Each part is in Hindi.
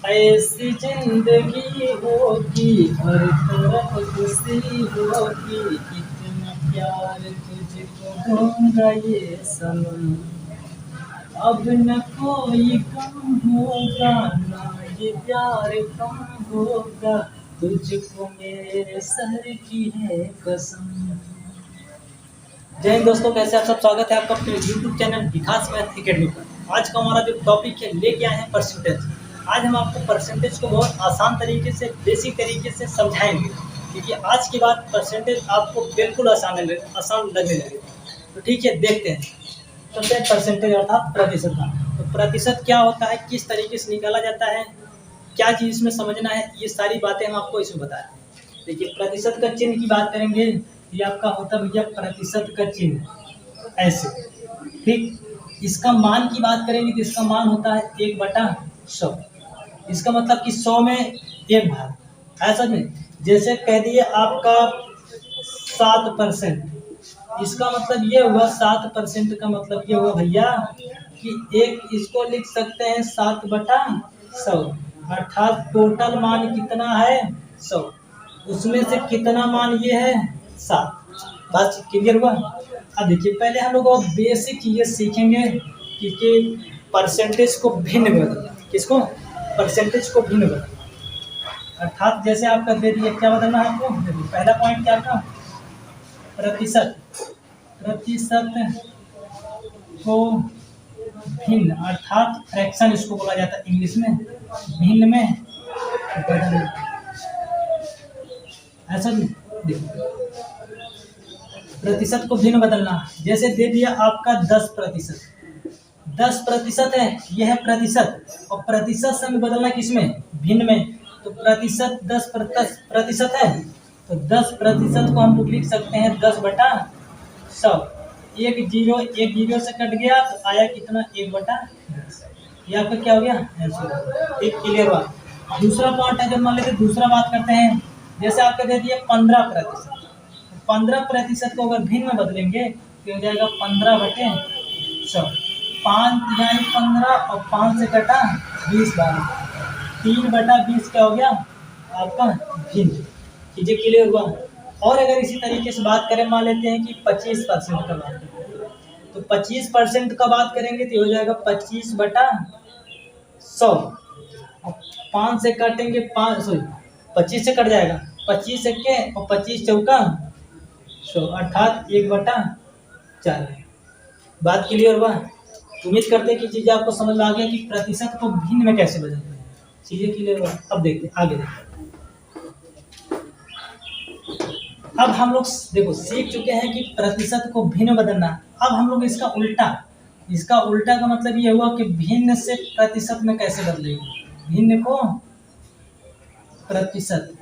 ऐसी जिंदगी होगी हर तरफ खुशी होगी, इतना प्यार तुझको दूंगा ये सनम, अब न कोई कम होगा ना ये प्यार कम होगा, तुझको मेरे सर की है कसम। जय हिंद दोस्तों, कैसे आप सब। स्वागत है आपका अपने YouTube चैनल विकास मैथ एकेडमी पर। आज का हमारा जो टॉपिक है लेके आए हैं परसेंटेज। आज हम आपको परसेंटेज को बहुत आसान तरीके से, बेसिक तरीके से समझाएंगे, क्योंकि आज के बाद परसेंटेज आपको बिल्कुल आसान लगने लगेगा। तो ठीक है, देखते हैं। सबसे परसेंटेज अर्थात प्रतिशत का। तो प्रतिशत क्या होता है, किस तरीके से निकाला जाता है, क्या चीज़ इसमें समझना है, ये सारी बातें हम आपको इसमें बताएं। देखिए, प्रतिशत का चिन्ह की बात करेंगे। ये आपका होता है भैया प्रतिशत का चिन्ह, ऐसे। ठीक, इसका मान की बात करेंगे तो इसका मान होता है 1/100। इसका मतलब कि 100 में 1 भाग, ऐसा नहीं। जैसे कह दिए आपका 7%, इसका मतलब ये हुआ 7% का मतलब ये हुआ भैया कि एक इसको लिख सकते हैं 7/100, अर्थात टोटल मान कितना है 100, उसमें से कितना मान ये है 7। बात क्लियर हुआ। अब देखिए, पहले हम लोग बेसिक चीजें सीखेंगे कि परसेंटेज को भिन्न बदलना। किसको? परसेंटेज को भिन्न बदलना। अर्थात जैसे आपका दे दिया, क्या बदलना है आपको। पहला पॉइंट क्या था, प्रतिशत। प्रतिशत को भिन्न अर्थात फ्रैक्शन इसको बोला जाता है इंग्लिश में, भिन्न में बदलना। ऐसा भी देखो, प्रतिशत को भिन्न बदलना। जैसे दे दिया आपका 10%, 10% है, यह है प्रतिशत, और प्रतिशत से हमें बदलना किसमें, भिन्न में। तो प्रतिशत 10% है, तो 10% को हम लोग लिख सकते हैं 10/100। एक जीरो से कट गया तो आया कितना, 1/10। ये आपका क्या हो गया, आंसर। एक क्लियर हुआ। दूसरा पॉइंट अगर मान लेते, दूसरा बात करते हैं। जैसे आपका दे दिया 15%, 15% को अगर भिन्न में बदलेंगे तो हो जाएगा 15/100। 5 यानी 15 और 5 से कटा 20 बार, 3/20 क्या हो गया आपका भिन्न। चीजें क्लियर हुआ। और अगर इसी तरीके से बात करें, मान लेते हैं कि 25% का बात करें, तो 25% का बात करेंगे तो हो जाएगा 25/100। 5 से काटेंगे, 25 से कट जाएगा, 25 के और 25 चौका 100, अर्थात 1/4। बात क्लियर हुआ। उम्मीद करते हैं कि चीजें आपको समझ में आ गया कि प्रतिशत को भिन्न में कैसे बदलते हैं। चीजें क्लियर हुआ। अब देखते हैं आगे। देखते अब हम लोग देखो सीख चुके हैं कि प्रतिशत को भिन्न बदलना। अब हम लोग इसका उल्टा का मतलब ये हुआ कि भिन्न से प्रतिशत में कैसे बदलेंगे, भिन्न को प्रतिशत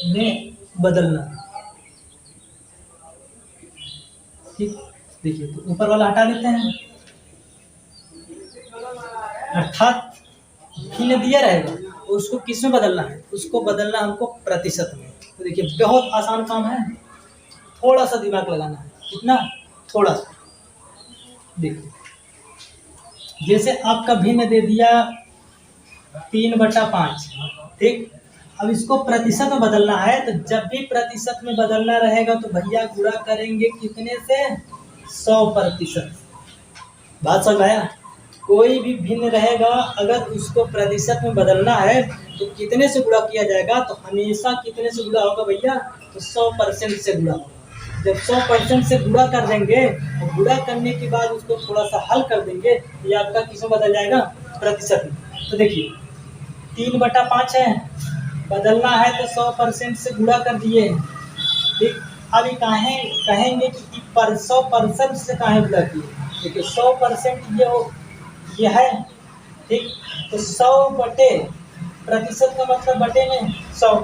में बदलना। ठीक, देखिए, तो ऊपर वाला हटा देते हैं, अर्थात भिन्न दिया रहेगा, उसको किस में बदलना है, उसको बदलना हमको प्रतिशत में। तो देखिए, बहुत आसान काम है, थोड़ा सा दिमाग लगाना है। कितना, थोड़ा सा। देखिए, जैसे आपका भिन्न दे दिया 3/5, ठीक। अब इसको प्रतिशत में बदलना है, तो जब भी प्रतिशत में बदलना रहेगा तो भैया गुणा करेंगे कितने से, 100%। बात समझ आया। कोई भी भिन्न रहेगा, अगर उसको प्रतिशत में बदलना है तो कितने से गुणा किया जाएगा, तो हमेशा कितने से गुणा होगा भैया, तो 100% से गुणा होगा। जब 100% से गुणा कर देंगे और गुणा करने के बाद उसको थोड़ा सा हल कर देंगे, ये आपका किस में बदल जाएगा, प्रतिशत में। तो देखिए, 3/5 है, बदलना है तो 100% से गुणा कर दिए, ठीक। अभी कहेंगे कि 100% से काहे गुणा किए। देखिए, 100% ये है, ठीक। तो 100 बटे प्रतिशत का मतलब बटे में 100,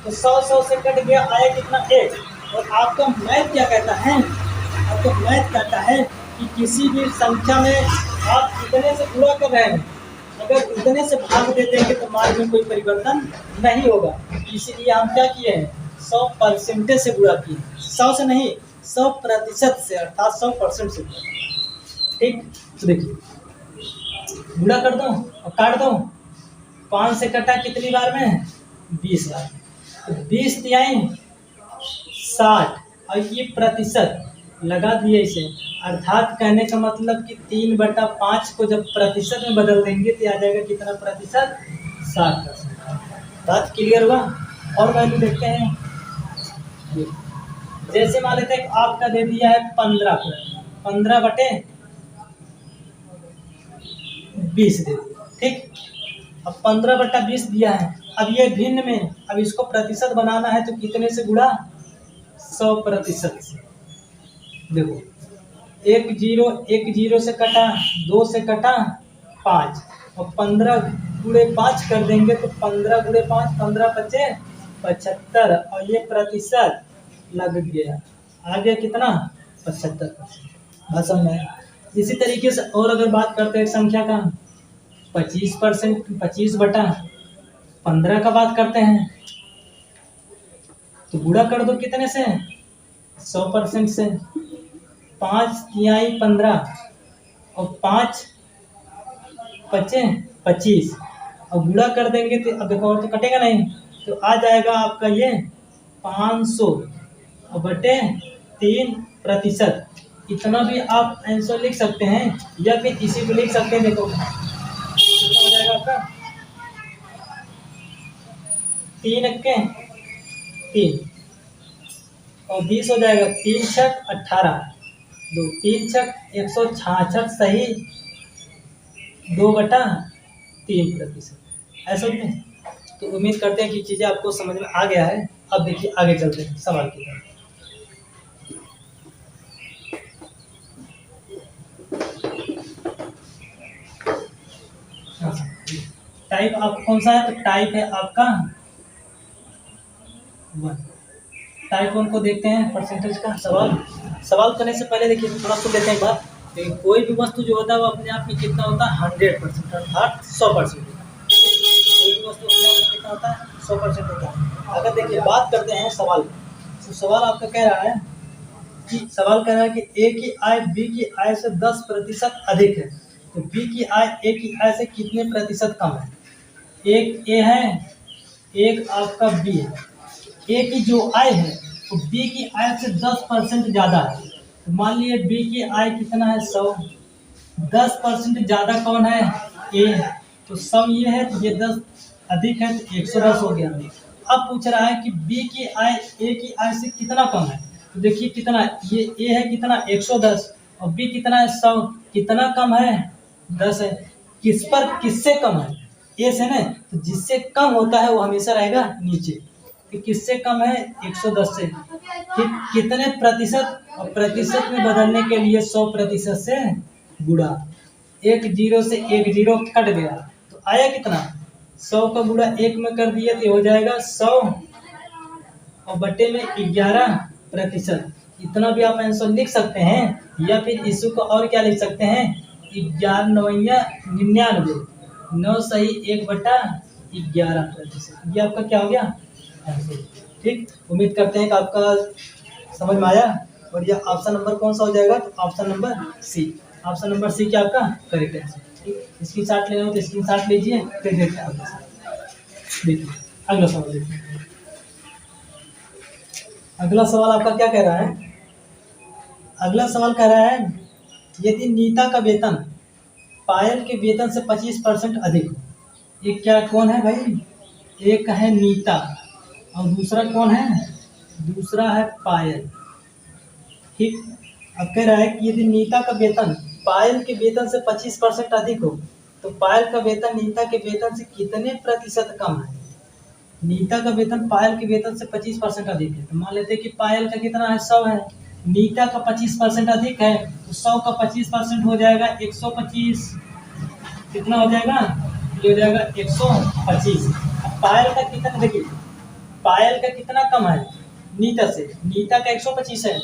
तो 100 से कट गया, आया कितना, 1। और आपका मैथ क्या कहता है, आपका मैथ कहता है कि किसी भी संख्या में आप कितने से गुणा कर रहे हैं, अगर उतने से भाग दे देंगे तो मान में कोई परिवर्तन नहीं होगा। इसीलिए हम क्या किए हैं, 100% से गुणा किए, 100 से नहीं, 100% से, अर्थात 100% से। ठीक, तो देखिए गुणा कर दो और काट दो। 5 से कटा कितनी बार में? 20 बार। तो 20 तिहाई 60 और ये प्रतिशत लगा दिए इसे, अर्थात कहने का मतलब कि 3/5 को जब प्रतिशत में बदल देंगे तो आ जाएगा कितना प्रतिशत? 60%। बात क्लियर हुआ? और वैल्यू देखते हैं। जैसे मान लेते हैं आपका दे दिया है 15/20 दे दिया, ठीक। अब 15/20 दिया है। अब ये भिन्न में, अब इसको प्रतिशत बनाना है तो कितने से गुणा? 100% से। देखो एक जीरो से कटा, 2 से कटा 5 और 15 × 5 कर देंगे तो 15 × 5 15×5 75 और ये प्रतिशत लग गया, आ गया कितना? 75%। बस समझ में आया? इसी तरीके से और अगर बात करते हैं संख्या का 25%, 25/15 का बात करते हैं तो गुणा कर दो कितने से? 100% से। 5 तिहाई 15 और 5 पचे 25 और गुणा कर देंगे तो अब देखो और तो कटेगा नहीं, तो आ जाएगा आपका ये 500 और बटे 3%। इतना भी आप आंसर लिख सकते हैं या फिर इसी को लिख सकते हैं। देखो कितना हो जाएगा आपका? 3 × 3 और 20 हो जाएगा। 3 × 6 = 18, 2 3 × 6 = 166 सही 2/3%। ऐसा ही है। तो उम्मीद करते हैं कि चीज़ें आपको समझ में आ गया है। अब देखिए आगे चलते हैं सवाल की तरफ। टाइप आपका कौन सा है? तो टाइप है आपका 1। टाइप 1 को देखते हैं परसेंटेज का सवाल करने से पहले देखिए थोड़ा सुन लेते हैं एक बात। देखिए कोई भी वस्तु जो होता है वो अपने आप में कितना होता है? 100%, अर्थात 100%। कोई भी वस्तु अपने आप में कितना होता है? 100% होता है। अगर देखिए बात करते हैं सवाल, तो सवाल आपका कह रहा है कि ए की आय बी की आय से 10% अधिक है, तो बी की आय ए की आय से कितने प्रतिशत कम है? एक ए है, एक आपका बी है। ए की जो आय है वो बी की आय से 10% ज़्यादा है। तो मान लिए बी की आय कितना है? 100। 10% ज़्यादा कौन है? ए। तो 100 ये है तो ये 10 अधिक है तो 110 हो गया। अब पूछ रहा है कि बी की आय ए की आय से कितना कम है। तो देखिए कितना, ये ए है कितना? 110 और बी कितना है? 100। कितना कम है? 10 है। किस पर किससे कम है? ए से ना। तो जिससे कम होता है वो हमेशा रहेगा नीचे। कि किससे कम है? 110 से। कितने प्रतिशत? और प्रतिशत में बदलने के लिए 100% से गुणा। 1 0 से 1 0 कट गया तो आया कितना? 100 का गुणा 1 में कर दिया तो हो जाएगा 100 और बटे में 11%। इतना भी आप आंसर लिख सकते हैं या फिर इसी को और क्या लिख सकते हैं? 11×9 = 9 सही 1/11%। ये आपका क्या हो गया? आंसर। ठीक, उम्मीद करते हैं कि आपका समझ में आया। और ये ऑप्शन नंबर कौन सा हो जाएगा? तो option number C. Option number C क्या आपका करेक्ट आंसर। ठीक, स्क्रीन शॉट लेना हो तो स्क्रीन शॉट लीजिए, फिर देखते हैं आगे। देखिए अगला सवाल देखिए। अगला सवाल आपका क्या कह रहा है? अगला सवाल कह रहा है यदि नीता का वेतन पायल के वेतन से 25% अधिक हो। एक क्या कौन है भाई? एक है नीता और दूसरा कौन है? दूसरा है पायल। ठीक, अब कह रहा है कि यदि नीता का वेतन पायल के वेतन से 25% अधिक हो तो पायल का वेतन नीता के वेतन से कितने प्रतिशत कम है? नीता का वेतन पायल के वेतन से 25% अधिक है। तो मान लेते हैं कि पायल का कितना है? 100 है। नीता का 25% अधिक है तो 100 का 25% हो जाएगा 125। कितना हो जाएगा? ये हो जाएगा 125। अब पायल का कितना? देखिए पायल का कितना कम है नीता से? नीता का 125 है,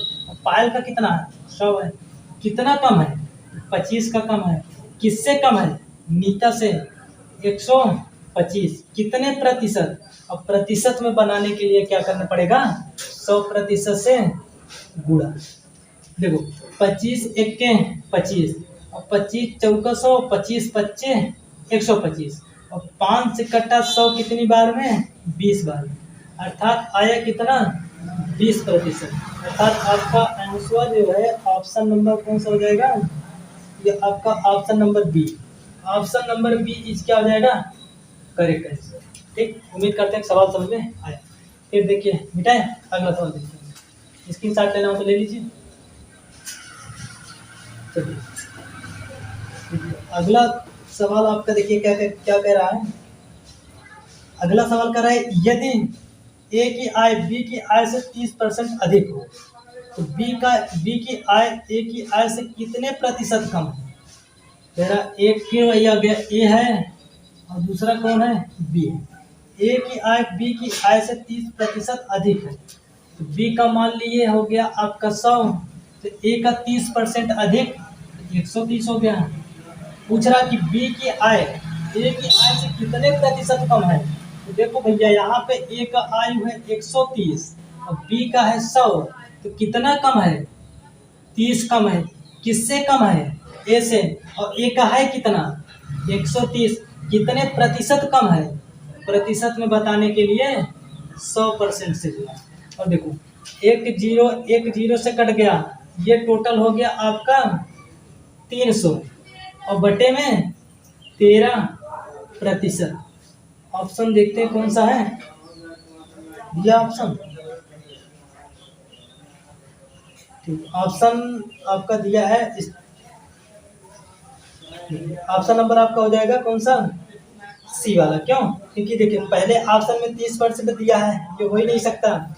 पायल का कितना है? 100 है। कितना कम है? 25 का कम है। किससे कम है? नीता से 125। कितने प्रतिशत? और प्रतिशत में बनाने के लिए क्या करना पड़ेगा? 100% से गुणा। देखो 25 × 25 और 25 चौका 100, 25 पच्चे 125, और 5 से कटा 100 कितनी बार में? 20 बार में, अर्थात आया कितना? 20%। अर्थात आपका आंसर जो है ऑप्शन नंबर कौन सा हो जाएगा? ये आपका option number B. Option number B इस क्या हो जाएगा? Correct answer. ठीक, उम्मीद करते हैं सवाल समझ में आया। फिर देखिए मिटाए, अगला सवाल देखते हैं। स्क्रीन शॉट लेना हो तो ले लीजिए। चलिए अगला सवाल आपका देखिए क्या क्या कह रहा है। अगला सवाल कर रहा है यदि ए की आय बी की आय से 30% अधिक हो तो बी की आय ए की आय से कितने प्रतिशत कम है? तेरा एक क्यों आ गया? ए है और दूसरा कौन है? बी है। ए की आय बी की आय से 30% अधिक है तो बी का मान लिए हो गया आपका 100, तो ए का 30% अधिक 130 हो गया। पूछ रहा कि बी की आय ए की आय से कितने प्रतिशत कम है? तो देखो भैया यहाँ पे ए का आयु है 130 और बी का है 100, तो कितना कम है? 30 कम है। किससे कम है? ए से। और ए का है कितना? 130। कितने प्रतिशत कम है? प्रतिशत में बताने के लिए 100% से दिया। और देखो एक जीरो से कट गया, ये टोटल हो गया आपका 300 और बटे में 13%। ऑप्शन देखते हैं कौन सा है दिया ऑप्शन। ठीक, ऑप्शन आपका दिया है ऑप्शन नंबर आपका हो जाएगा कौन सा? सी वाला। क्यों? क्योंकि देखिए पहले ऑप्शन में 30% दिया है, ये हो ही नहीं सकता।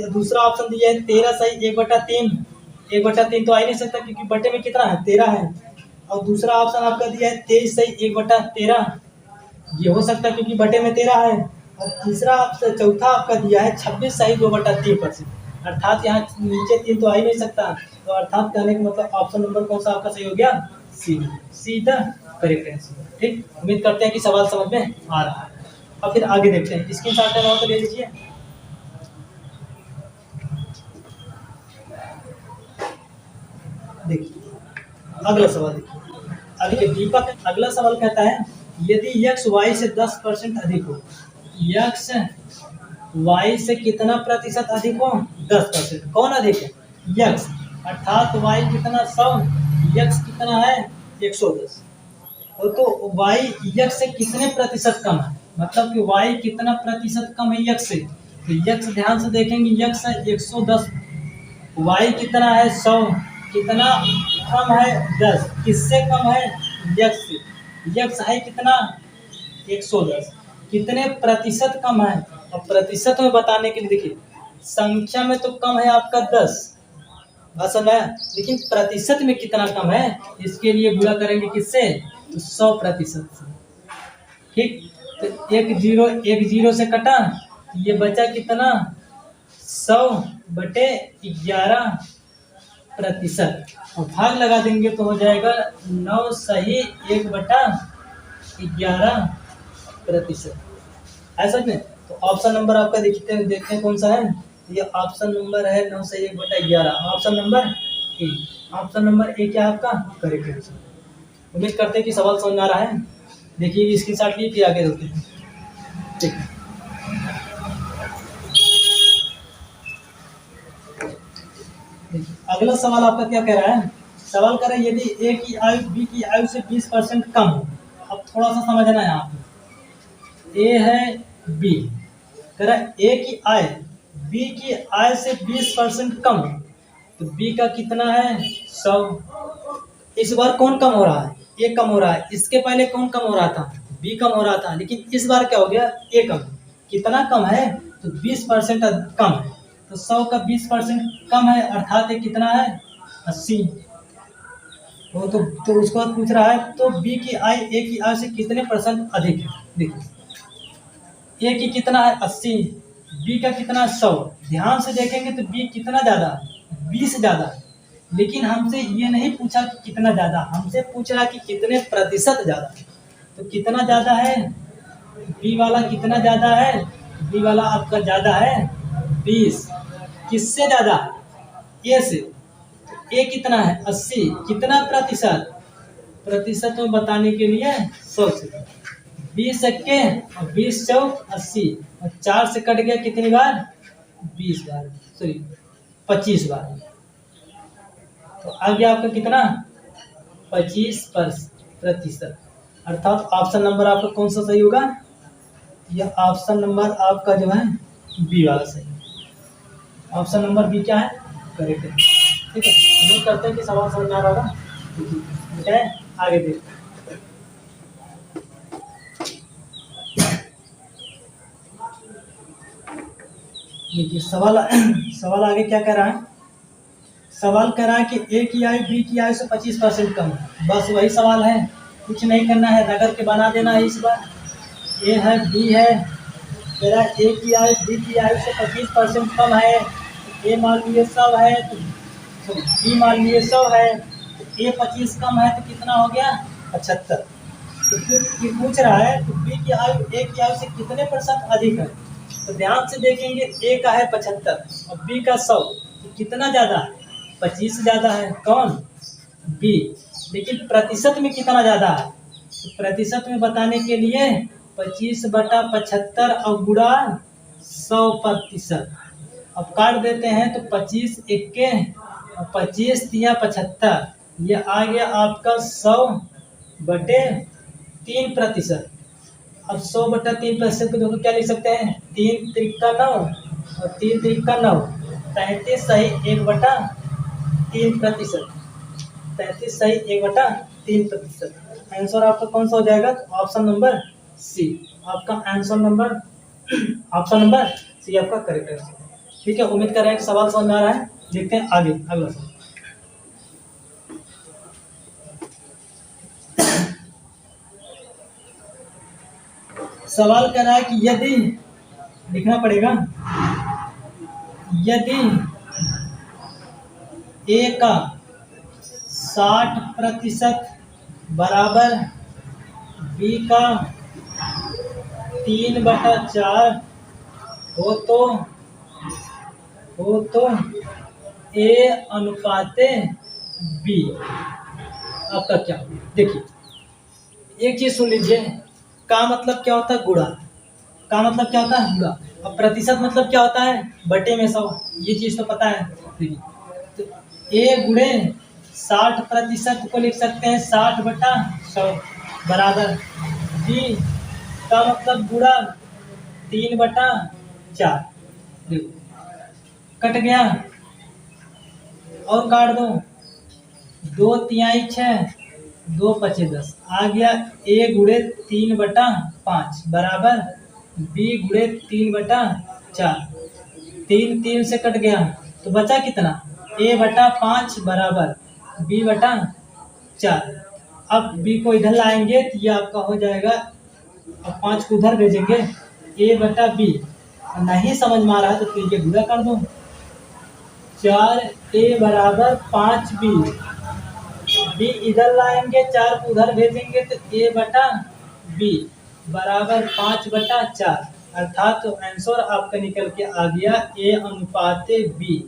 दूसरा ऑप्शन दिया है 13 सही 1/3, 1/3 तो आ ही नहीं सकता क्योंकि बटे में कितना है? 13 है। और दूसरा ऑप्शन आपका दिया है 23 सही 1/13, ये हो सकता है क्योंकि बटे में 13 है। और तीसरा ऑप्शन चौथा आपका दिया है 26 सही 2/3%, अर्थात यहाँ नीचे 3 तो आ ही नहीं सकता। तो अर्थात कहने का मतलब ऑप्शन नंबर कौन सा आपका सही हो गया? C. C the correct answer. ठीक, उम्मीद करते हैं कि सवाल समझ में आ रहा है। अब फिर आगे देखते हैं। स्क्रीन शॉट लेना हो तो ले लीजिए। देखिए अगला सवाल देखिए। आगे दीपक अगला सवाल कहता है यदि यक्स वाई से 10% अधिक हो, यक्स वाई से कितना प्रतिशत अधिक हो? 10%। कौन अधिक है? यक्स, अर्थात वाई कितना? 100, यक्स कितना है? 110। तो वाई यक्स से कितने प्रतिशत कम है? मतलब कि वाई कितना प्रतिशत कम है यक्स से? तो यक्स ध्यान से देखेंगे, यक्स है 110, वाई कितना है? 100, कितना कम है? 10। किससे कम है? यक्स से। यक्स है कितना? 110। कितने प्रतिशत कम है? और प्रतिशत में बताने के लिए देखिए संख्या में तो कम है आपका 10, असल है, लेकिन प्रतिशत में कितना कम है इसके लिए गुणा करेंगे किससे? तो 100% से। ठीक, तो एक जीरो से कटा, ये बचा कितना? 100/11%। और भाग लगा देंगे तो हो जाएगा 9 सही 1/11%। ऐसा में तो ऑप्शन नंबर आपका देखते हैं कौन सा है। ये ऑप्शन नंबर है 9 सही 1/11, option number A. Option number A क्या आपका करेक्ट आंसर। उम्मीद करते हैं कि सवाल समझ में आ रहा है। देखिए स्क्रीन शॉट लिए फिर आगे चलते हैं। ठीक, अगला सवाल आपका क्या कह रहा है। सवाल कर रहा है यदि ए की आयु बी की आयु से 20% कम हो। अब थोड़ा सा समझना है यहाँ पे, ए है बी, कह रहा है ए की आय बी की आय से 20% कम है तो बी का कितना है? 100। इस बार कौन कम हो रहा है? ए कम हो रहा है। इसके पहले कौन कम हो रहा था? बी कम हो रहा था, लेकिन इस बार क्या हो गया? ए कम। कितना कम है? तो 20% कम है। तो 100 का 20% कम है, अर्थात ये कितना है? 80। तो उसके बाद पूछ रहा है तो बी की आय ए की आय से कितने % अधिक है। देखिए ए की कितना है? 80, बी का कितना? 100। ध्यान से देखेंगे तो बी कितना ज़्यादा? 20 ज़्यादा। लेकिन हमसे ये नहीं पूछा कि कितना ज़्यादा, हमसे पूछ रहा कि कितने प्रतिशत ज़्यादा। तो कितना ज़्यादा है? बी वाला कितना ज़्यादा है? बी वाला आपका ज़्यादा है 20। किससे ज़्यादा? ए से। ए कितना है? 80। कितना प्रतिशत? प्रतिशत में बताने के लिए 100 से 20 एक्के और 20 चौक 80 और 4 से कट गया कितनी बार 20 बार, सॉरी 25 बार। तो आ गया आपका कितना 25%, अर्थात ऑप्शन नंबर आपका कौन सा सही होगा, यह ऑप्शन नंबर आपका जो है बी वाला सही। ऑप्शन नंबर बी क्या है, करेक्ट है। ठीक है, उम्मीद करते हैं कि सवाल समझ में आ रहा होगा। ठीक है, आगे देखते हैं। देखिए सवाल आगे क्या कह रहा है। सवाल कह रहा है कि ए की आयु बी की आयु से 25% कम है। बस वही सवाल है, कुछ नहीं करना है, रगड़ के बना देना है। इस बार ए है बी है, मेरा ए की आयु बी की आयु से 25% कम है। ए मान लिए 100 है तो बी मान लिए 100 है, तो ए 25 कम है तो कितना हो गया 75। तो फिर पूछ रहा है तो बी की आयु ए की आयु से कितने % अधिक है। तो ध्यान से देखेंगे, ए का है 75 और बी का 100, तो कितना ज़्यादा है 25 से ज़्यादा है कौन बी। लेकिन प्रतिशत में कितना ज़्यादा है, तो प्रतिशत में बताने के लिए 25/75 और गुणा 100%। अब काट देते हैं तो 25 एक्के और 25 तिया 75, ये आ गया आपका 100/3%। अब 100/3% को देखो क्या लिख सकते हैं, 3 त्रिका 9 और 3 त्रिका 9, 33 सही 1/3%। 33 सही 1/3%। आंसर आपका कौन सा हो जाएगा, ऑप्शन नंबर सी। आपका ऑप्शन नंबर सी आपका करेक्ट है। ठीक है, उम्मीद कर रहे हैं कि सवाल समझ में आ रहा है। देखते हैं आगे अगला सवाल। सवाल कर रहा है कि यदि, लिखना पड़ेगा, यदि ए का 60% बराबर बी का 3/4 हो तो ए अनुपाते बी आपका क्या। देखिए एक चीज सुन लीजिए, का मतलब क्या होता है गुणा, का मतलब क्या होता है गुणा, अब प्रतिशत मतलब क्या होता है बटे में 100, ये चीज तो पता है। देखिए तो ए गुणे 60% को लिख सकते हैं 60/100 बराबर बी का मतलब गुणा 3/4। देखो कट गया और काट दो, 2 तिहाई 6 2 पचे 10, आ गया ए गुणे 3/5 बराबर बी गुणे 3/4। 3 से कट गया तो बचा कितना, a/5 बराबर b/4। अब b को इधर लाएंगे तो ये आपका हो जाएगा, अब 5 को उधर भेजेंगे a/b। नहीं समझ में आ रहा है तो 3 के गुणा कर दो, 4a बराबर 5b। बी इधर लाएंगे, 4 को उधर भेजेंगे तो a/b बराबर 5/4, अर्थात तो आंसर आपका निकल के आ गया a अनुपाते b।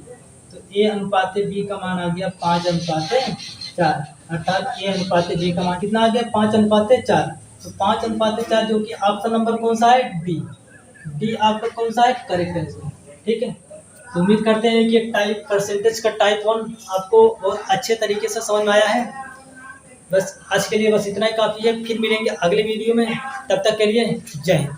तो a अनुपाते b का मान आ गया 5/4, अर्थात a अनुपाते b का मान कितना आ गया 5/4। तो 5/4 जो कि ऑप्शन नंबर कौन सा है डी आपका कौन सा है करेक्ट आंसर। ठीक है, तो उम्मीद करते हैं कि टाइप परसेंटेज का टाइप 1 आपको बहुत अच्छे तरीके से समझ में आया है। बस आज के लिए बस इतना ही काफ़ी है, फिर मिलेंगे अगले वीडियो में, तब तक के लिए जय हिंद।